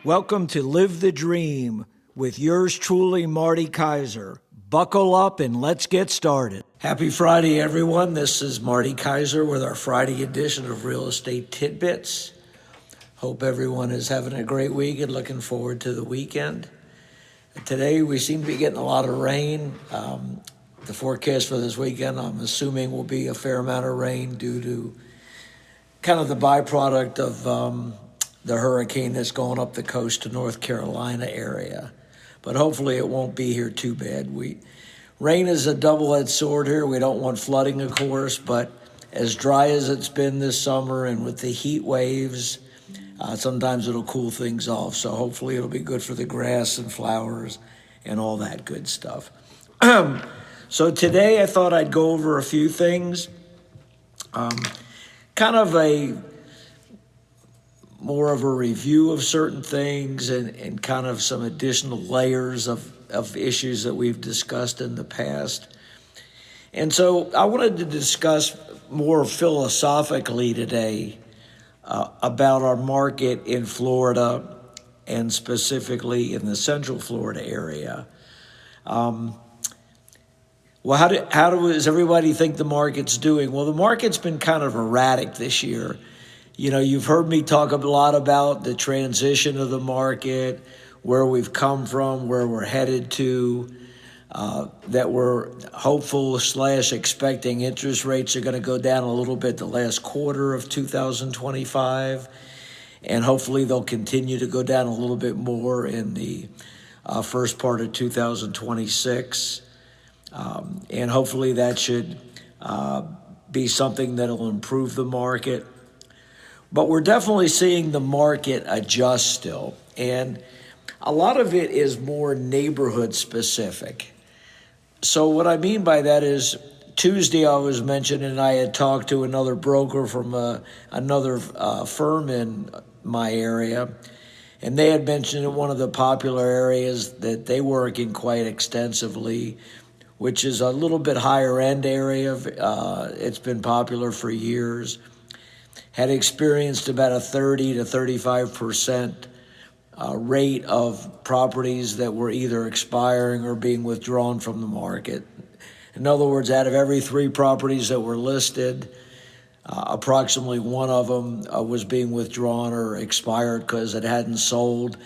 Welcome to Live the Dream with yours truly, Marty Kaiser. Buckle up and let's get started. Happy Friday, everyone. This is Marty Kaiser with our Friday edition of Real Estate Tidbits. Hope everyone is having a great week and looking forward to the weekend. Today, we seem to be getting a lot of rain. The forecast for this weekend, I'm assuming, will be a fair amount of rain due to kind of the byproduct of the hurricane that's going up the coast to North Carolina area. But hopefully it won't be here too bad. Rain is a double-edged sword here. We don't want flooding, of course, but as dry as it's been this summer and with the heat waves, sometimes it'll cool things off. So hopefully it'll be good for the grass and flowers and all that good stuff. So today I thought I'd go over a few things. Kind of more of a review of certain things and kind of some additional layers of issues that we've discussed in the past. And so I wanted to discuss more philosophically today about our market in Florida and specifically in the Central Florida area. Well, how does everybody think the market's doing? Well, the market's been kind of erratic this year. You know, you've heard me talk a lot about the transition of the market, where we've come from, where we're headed to, that we're hopeful / expecting interest rates are going to go down a little bit the last quarter of 2025, and hopefully they'll continue to go down a little bit more in the first part of 2026, and hopefully that should be something that'll improve the market. But we're definitely seeing the market adjust still. And a lot of it is more neighborhood specific. So what I mean by that is Tuesday I was mentioning I had talked to another broker from another firm in my area. And they had mentioned in one of the popular areas that they work in quite extensively, which is a little bit higher end area. It's been popular for years. Had experienced about a 30 to 35% rate of properties that were either expiring or being withdrawn from the market. In other words, out of every 3 properties that were listed, approximately 1 of them was being withdrawn or expired because it hadn't sold.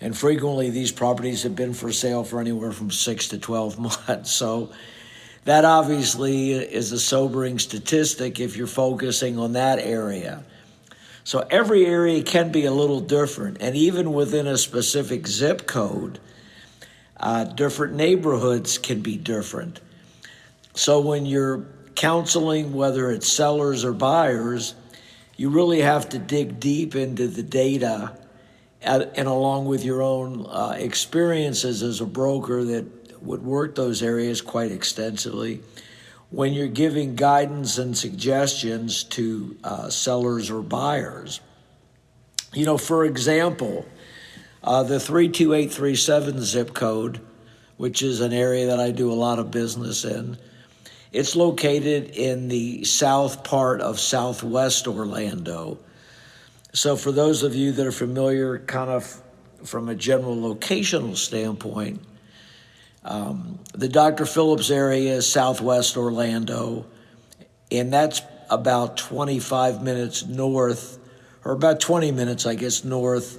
And frequently these properties have been for sale for anywhere from 6 to 12 months. So that obviously is a sobering statistic if you're focusing on that area. So every area can be a little different. And even within a specific zip code, different neighborhoods can be different. So when you're counseling, whether it's sellers or buyers, you really have to dig deep into the data and along with your own experiences as a broker that would work those areas quite extensively when you're giving guidance and suggestions to sellers or buyers. You know, for example, the 32837 zip code, which is an area that I do a lot of business in, it's located in the south part of Southwest Orlando. So for those of you that are familiar kind of from a general locational standpoint, the Dr. Phillips area is Southwest Orlando, and that's about 25 minutes north, or about 20 minutes, I guess, north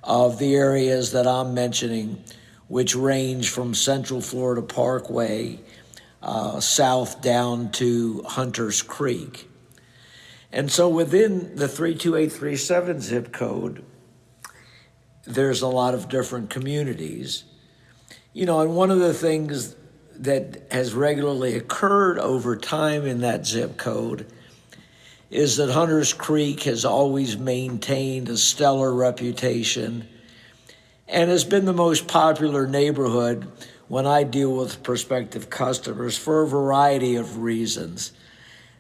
of the areas that I'm mentioning, which range from Central Florida Parkway south down to Hunters Creek. And so within the 32837 zip code, there's a lot of different communities. You know, and one of the things that has regularly occurred over time in that zip code is that Hunters Creek has always maintained a stellar reputation and has been the most popular neighborhood when I deal with prospective customers for a variety of reasons.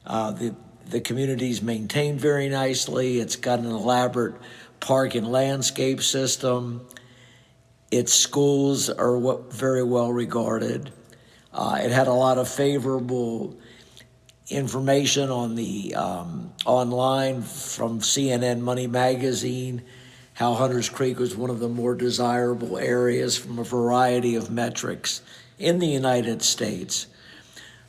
The community's maintained very nicely. It's got an elaborate park and landscape system. Its schools are very well regarded. It had a lot of favorable information on the online from CNN Money Magazine, how Hunters Creek was one of the more desirable areas from a variety of metrics in the United States.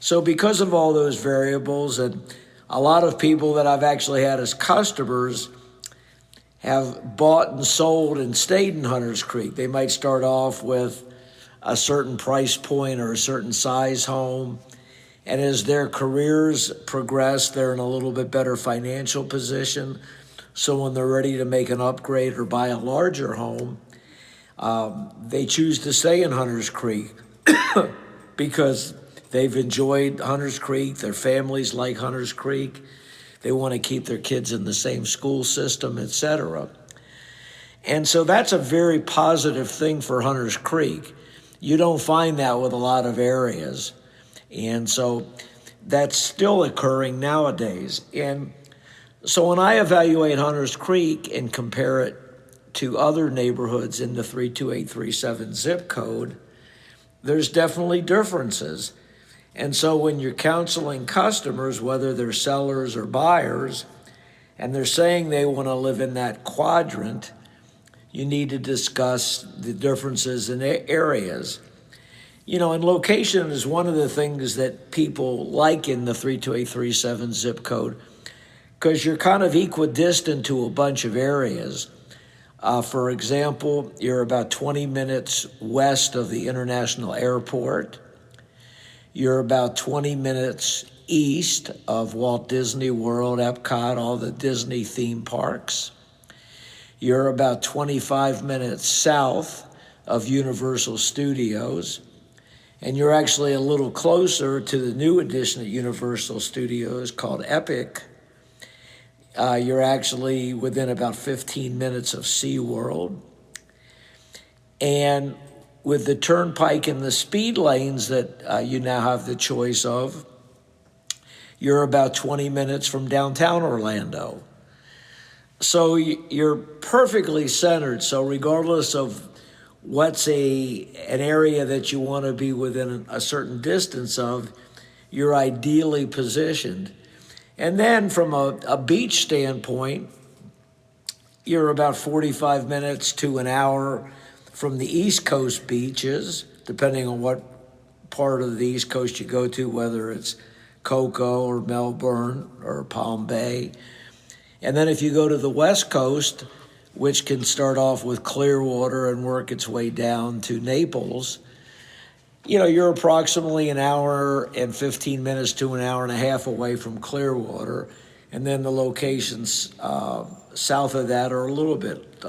So because of all those variables, and a lot of people that I've actually had as customers have bought and sold and stayed in Hunters Creek. They might start off with a certain price point or a certain size home, and as their careers progress, they're in a little bit better financial position. So when they're ready to make an upgrade or buy a larger home, they choose to stay in Hunters Creek because they've enjoyed Hunters Creek, their families like Hunters Creek, they want to keep their kids in the same school system, etc. And so that's a very positive thing for Hunters Creek. You don't find that with a lot of areas. And so that's still occurring nowadays. And so when I evaluate Hunters Creek and compare it to other neighborhoods in the 32837 zip code, there's definitely differences. And so when you're counseling customers, whether they're sellers or buyers, and they're saying they want to live in that quadrant, you need to discuss the differences in areas. You know, and location is one of the things that people like in the 32837 zip code because you're kind of equidistant to a bunch of areas. For example, you're about 20 minutes west of the International Airport. You're about 20 minutes east of Walt Disney World, Epcot, all the Disney theme parks. You're about 25 minutes south of Universal Studios. And you're actually a little closer to the new addition at Universal Studios called Epic. You're actually within about 15 minutes of SeaWorld. And with the turnpike and the speed lanes that you now have the choice of, you're about 20 minutes from downtown Orlando. So you're perfectly centered. So regardless of what's an area that you want to be within a certain distance of, you're ideally positioned. And then from a beach standpoint, you're about 45 minutes to an hour from the East Coast beaches, depending on what part of the East Coast you go to, whether it's Cocoa or Melbourne or Palm Bay. And then if you go to the West Coast, which can start off with Clearwater and work its way down to Naples, you know, you're approximately an hour and 15 minutes to an hour and a half away from Clearwater. And then the locations south of that are a little bit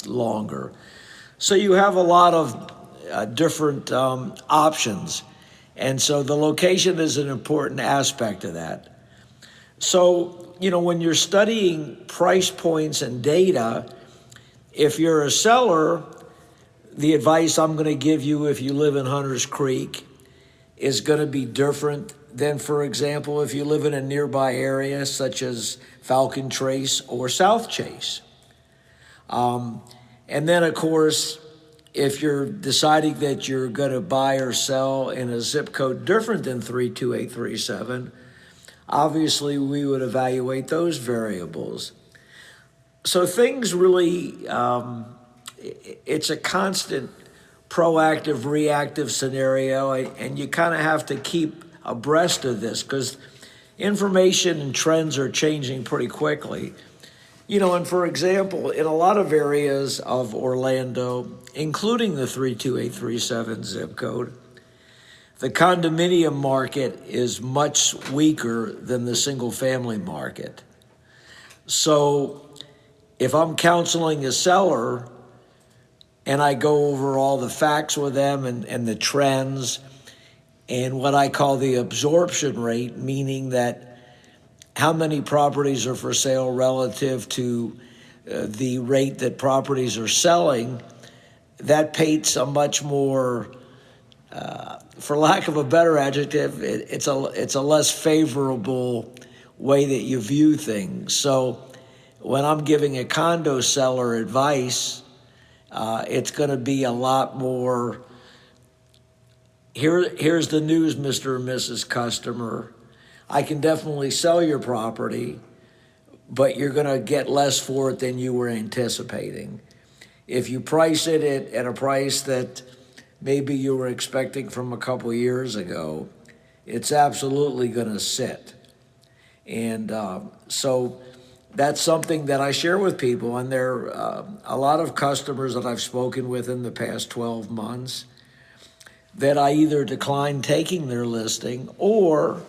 longer. So you have a lot of different options. And so the location is an important aspect of that. So, you know, when you're studying price points and data, if you're a seller, the advice I'm going to give you if you live in Hunters Creek is going to be different than, for example, if you live in a nearby area such as Falcon Trace or South Chase. And then, of course, if you're deciding that you're going to buy or sell in a zip code different than 32837, obviously we would evaluate those variables. So things really, it's a constant proactive, reactive scenario, and you kind of have to keep abreast of this because information and trends are changing pretty quickly. You know, and for example, in a lot of areas of Orlando, including the 32837 zip code, the condominium market is much weaker than the single family market. So if I'm counseling a seller and I go over all the facts with them and the trends and what I call the absorption rate, meaning that how many properties are for sale relative to the rate that properties are selling, that paints a much more, for lack of a better adjective, it's a less favorable way that you view things. So when I'm giving a condo seller advice, it's going to be a lot more, here's the news, Mr. and Mrs. Customer. I can definitely sell your property, but you're going to get less for it than you were anticipating. If you price it at a price that maybe you were expecting from a couple of years ago, it's absolutely going to sit. And so that's something that I share with people. And there are a lot of customers that I've spoken with in the past 12 months that I either declined taking their listing, or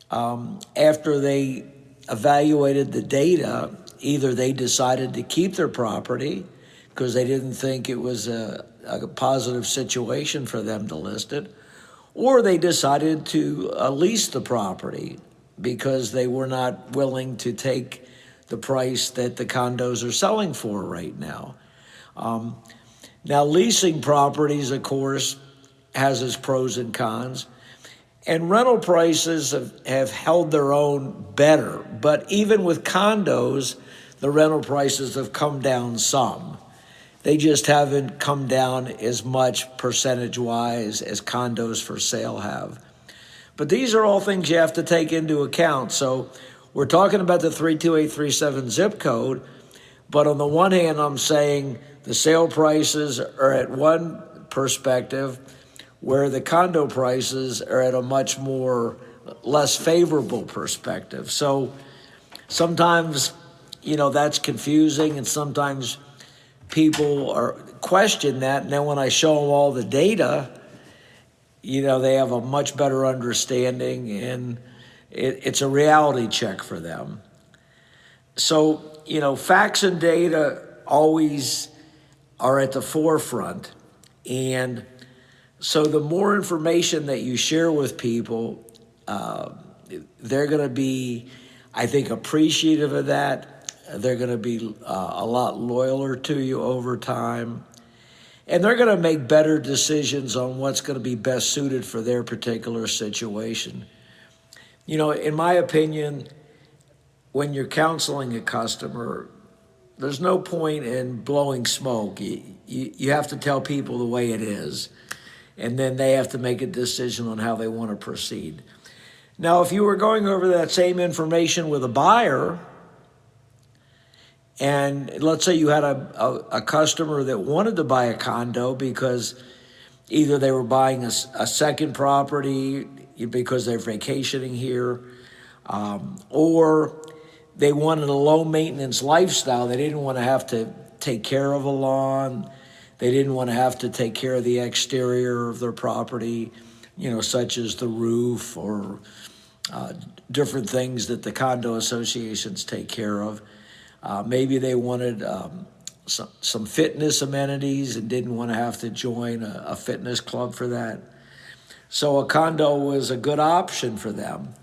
after they evaluated the data, either they decided to keep their property because they didn't think it was a positive situation for them to list it, or they decided to lease the property because they were not willing to take the price that the condos are selling for right now. Now, leasing properties, of course, has its pros and cons. And rental prices have held their own better. But even with condos, the rental prices have come down some. They just haven't come down as much percentage-wise as condos for sale have. But these are all things you have to take into account. So we're talking about the 32837 zip code, but on the one hand, I'm saying the sale prices are at one perspective, where the condo prices are at a much less favorable perspective. So sometimes, that's confusing, and sometimes people question that. And then when I show them all the data, they have a much better understanding, and it's a reality check for them. So, facts and data always are at the forefront. And so the more information that you share with people, they're going to be, I think, appreciative of that. They're going to be a lot loyaler to you over time. And they're going to make better decisions on what's going to be best suited for their particular situation. In my opinion, when you're counseling a customer, there's no point in blowing smoke. You have to tell people the way it is, and then they have to make a decision on how they want to proceed. Now, if you were going over that same information with a buyer, and let's say you had a customer that wanted to buy a condo because either they were buying a second property because they're vacationing here, or they wanted a low-maintenance lifestyle. They didn't want to have to take care of a lawn. They didn't want to have to take care of the exterior of their property, such as the roof or different things that the condo associations take care of. Maybe they wanted some fitness amenities and didn't want to have to join a fitness club for that. So a condo was a good option for them.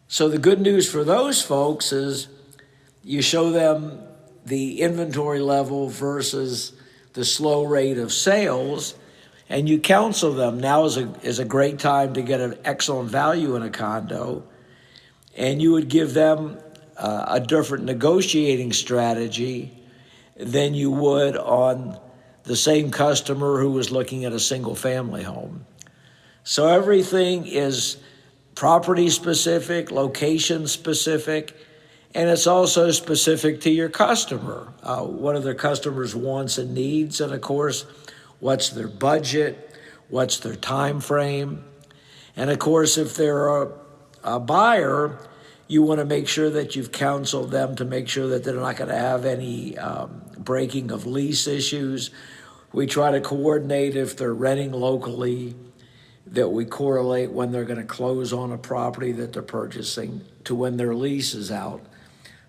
So the good news for those folks is you show them the inventory level versus the slow rate of sales, and you counsel them. Now is a great time to get an excellent value in a condo, and you would give them a different negotiating strategy than you would on the same customer who was looking at a single family home. So everything is property specific, location specific, and it's also specific to your customer. What are their customers' wants and needs? And of course, what's their budget? What's their time frame? And of course, if they're a buyer, you want to make sure that you've counseled them to make sure that they're not going to have any breaking of lease issues. We try to coordinate if they're renting locally, that we correlate when they're going to close on a property that they're purchasing to when their lease is out,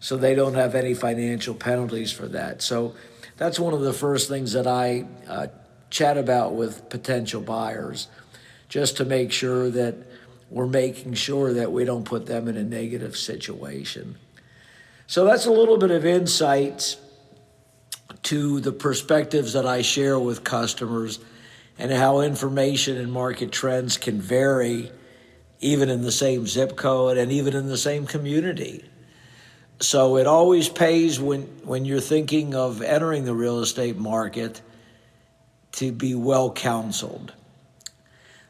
so they don't have any financial penalties for that. So that's one of the first things that I chat about with potential buyers, just to make sure that we're making sure that we don't put them in a negative situation. So that's a little bit of insights to the perspectives that I share with customers and how information and market trends can vary even in the same zip code and even in the same community. So it always pays when you're thinking of entering the real estate market to be well counseled.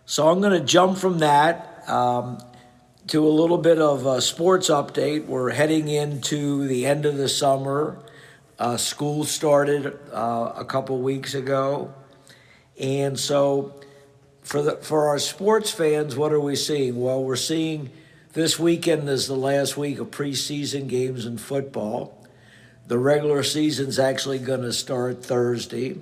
So I'm going to jump from that to a little bit of a sports update. We're heading into the end of the summer. School started a couple weeks ago. And so for our sports fans, what are we seeing? Well, we're seeing this weekend is the last week of preseason games in football. The regular season's actually going to start Thursday.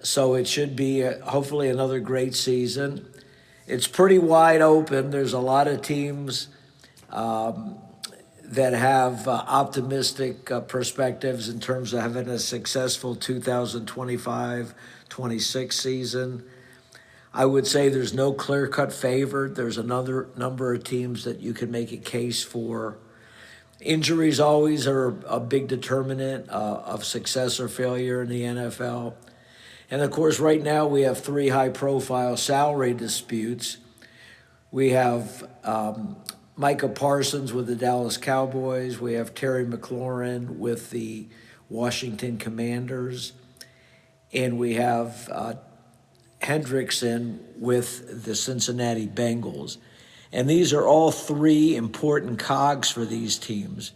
So it should be hopefully another great season. It's pretty wide open. There's a lot of teams that have optimistic perspectives in terms of having a successful 2025-26 season. I would say there's no clear-cut favorite. There's another number of teams that you can make a case for. Injuries always are a big determinant of success or failure in the NFL. And of course, right now we have three high-profile salary disputes. We have Micah Parsons with the Dallas Cowboys. We have Terry McLaurin with the Washington Commanders. And we have Hendrickson with the Cincinnati Bengals. And these are all three important cogs for these teams.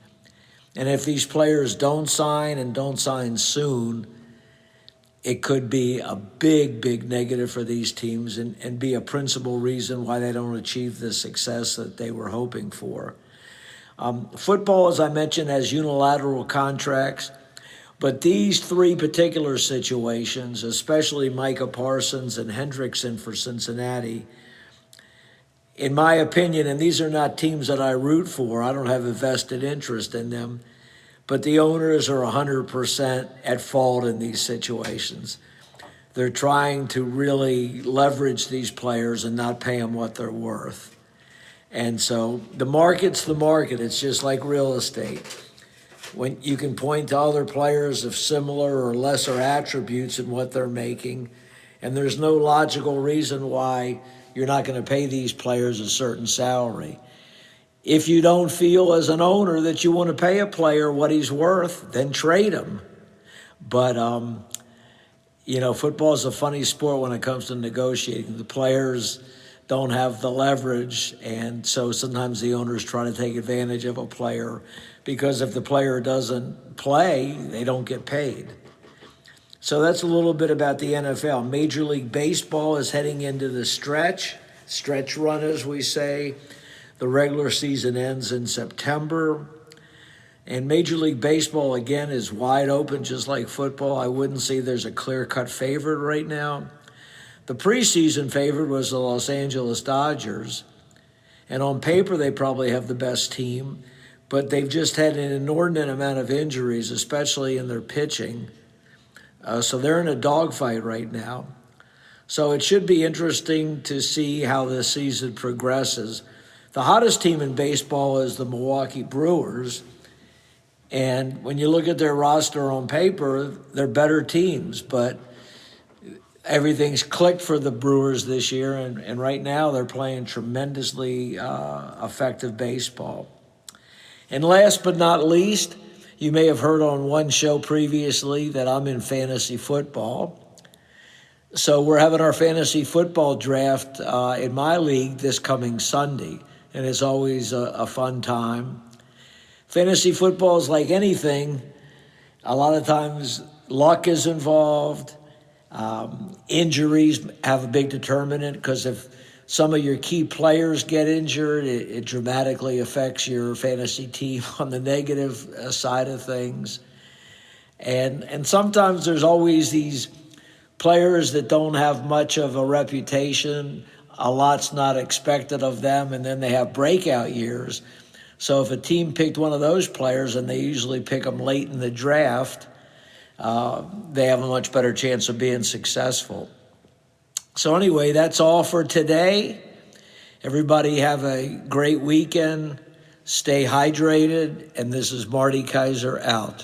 And if these players don't sign and don't sign soon, it could be a big, big negative for these teams and be a principal reason why they don't achieve the success that they were hoping for. Football, as I mentioned, has unilateral contracts, but these three particular situations, especially Micah Parsons and Hendrickson for Cincinnati, in my opinion, and these are not teams that I root for, I don't have a vested interest in them, but the owners are 100% at fault in these situations. They're trying to really leverage these players and not pay them what they're worth. And so the market's the market. It's just like real estate. When you can point to other players of similar or lesser attributes in what they're making, and there's no logical reason why you're not going to pay these players a certain salary. If you don't feel as an owner that you want to pay a player what he's worth, then trade him. But, football is a funny sport when it comes to negotiating. The players don't have the leverage, and so sometimes the owners try to take advantage of a player because if the player doesn't play, they don't get paid. So that's a little bit about the NFL. Major League Baseball is heading into the stretch run, as we say. The regular season ends in September. And Major League Baseball, again, is wide open, just like football. I wouldn't say there's a clear-cut favorite right now. The preseason favorite was the Los Angeles Dodgers. And on paper, they probably have the best team. But they've just had an inordinate amount of injuries, especially in their pitching. So they're in a dogfight right now. So it should be interesting to see how this season progresses. The hottest team in baseball is the Milwaukee Brewers. And when you look at their roster on paper, they're better teams. But everything's clicked for the Brewers this year. And right now they're playing tremendously effective baseball. And last but not least, you may have heard on one show previously that I'm in fantasy football. So we're having our fantasy football draft in my league this coming Sunday. And it's always a fun time. Fantasy football is like anything. A lot of times luck is involved. Injuries have a big determinant because if some of your key players get injured, it dramatically affects your fantasy team on the negative side of things. And sometimes there's always these players that don't have much of a reputation. A lot's not expected of them, and then they have breakout years. So if a team picked one of those players, and they usually pick them late in the draft, they have a much better chance of being successful. So anyway, that's all for today. Everybody have a great weekend. Stay hydrated, and this is Marty Kaiser out.